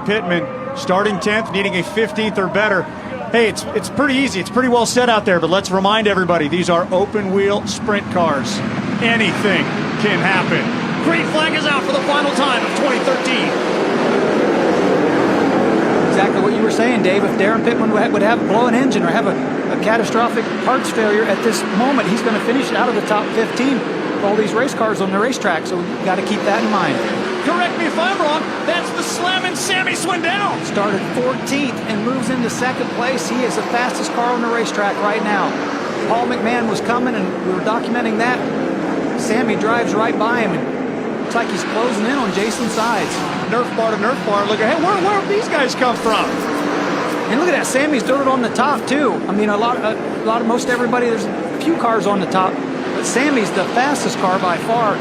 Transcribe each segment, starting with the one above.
Pittman, starting 10th, needing a 15th or better. Hey, it's pretty easy. It's pretty well set out there, but let's remind everybody, these are open-wheel sprint cars. Anything can happen. Green flag is out for the final time of 2013. Exactly what you were saying, Dave. If Darren Pittman would have blow an engine or have a catastrophic parts failure at this moment, he's going to finish out of the top 15 of all these race cars on the racetrack, so we've got to keep that in mind. Correct me if I'm wrong, that's the slamming Sammy Swindell. Started 14th and moves into second place. He is the fastest car on the racetrack right now. Paul McMahon was coming, and we were documenting that. Sammy drives right by him, and looks like he's closing in on Jason's sides. Nerf bar to Nerf bar. Look at, hey, where have these guys come from? And look at that, Sammy's doing it on the top too. I mean, most everybody, there's a few cars on the top, but Sammy's the fastest car by far,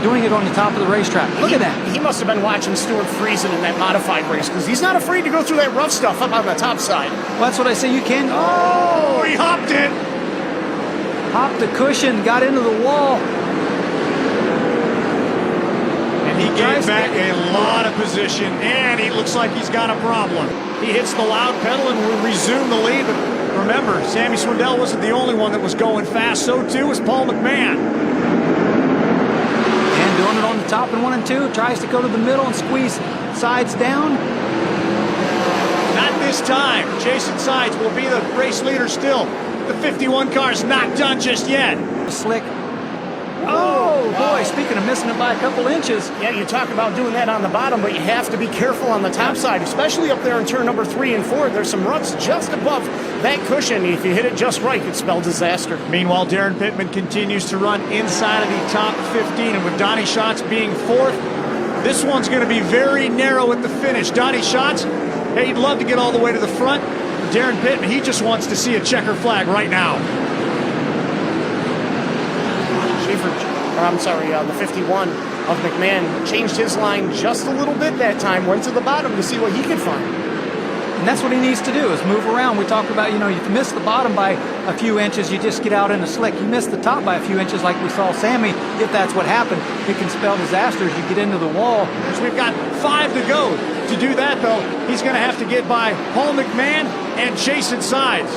doing it on the top of the racetrack. Look at that. He must have been watching Stuart Friesen in that modified race, because he's not afraid to go through that rough stuff up on the top side. Well, that's what I say. You can. Oh, he hopped it. Hopped the cushion, got into the wall. He gave back a lot of position, and he looks like he's got a problem. He hits the loud pedal and will resume the lead. But remember, Sammy Swindell wasn't the only one that was going fast. So too was Paul McMahon. And doing it on the top in 1 and 2. Tries to go to the middle and squeeze sides down. Not this time. Jason Sides will be the race leader still. The 51 car's not done just yet. Slick. Oh, boy, speaking of missing it by a couple inches. Yeah, you talk about doing that on the bottom, but you have to be careful on the top side, especially up there in turn number 3 and 4. There's some ruts just above that cushion. If you hit it just right, it could spell disaster. Meanwhile, Darren Pittman continues to run inside of the top 15, and with Donnie Schatz being 4th, this one's going to be very narrow at the finish. Donnie Schatz, hey, he'd love to get all the way to the front. Darren Pittman, he just wants to see a checker flag right now. The 51 of McMahon changed his line just a little bit that time, went to the bottom to see what he could find. And that's what he needs to do, is move around. We talked about, if you miss the bottom by a few inches, you just get out in the slick. You miss the top by a few inches like we saw Sammy, if that's what happened, it can spell disaster as you get into the wall. So we've got 5 to go. To do that, though, he's going to have to get by Paul McMahon and Jason Sides.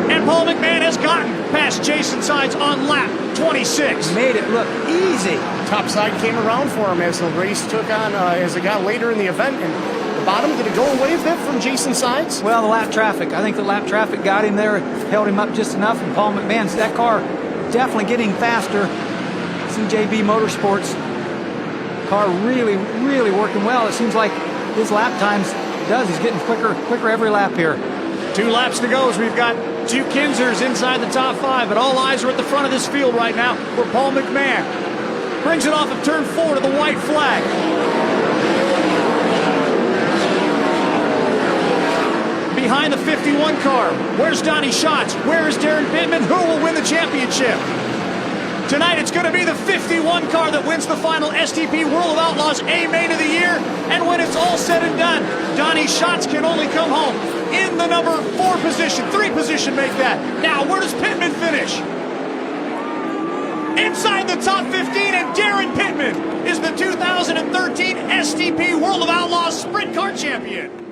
And Paul McMahon has gotten past Jason Sides on lap 26. Made it look easy. Top side came around for him as the race took on, as it got later in the event. And the bottom, did it go away a bit from Jason Sides? Well, the lap traffic. I think the lap traffic got him there, held him up just enough. And Paul McMahon's, that car definitely getting faster. CJB Motorsports car really, really working well. It seems like his lap times he's getting quicker every lap here. 2 laps to go as we've got 2 Kinsers inside the top 5, but all eyes are at the front of this field right now where Paul McMahon brings it off of turn 4 to the white flag. Behind the 51 car, where's Donnie Schatz? Where is Darren Pittman? Who will win the championship? Tonight it's going to be the 51 car that wins the final STP World of Outlaws A Main of the Year. And when it's all said and done, Donnie Schatz can only come home in the number 4 position. 3 position make that. Now, where does Pittman finish? Inside the top 15, and Darren Pittman is the 2013 STP World of Outlaws Sprint Car Champion.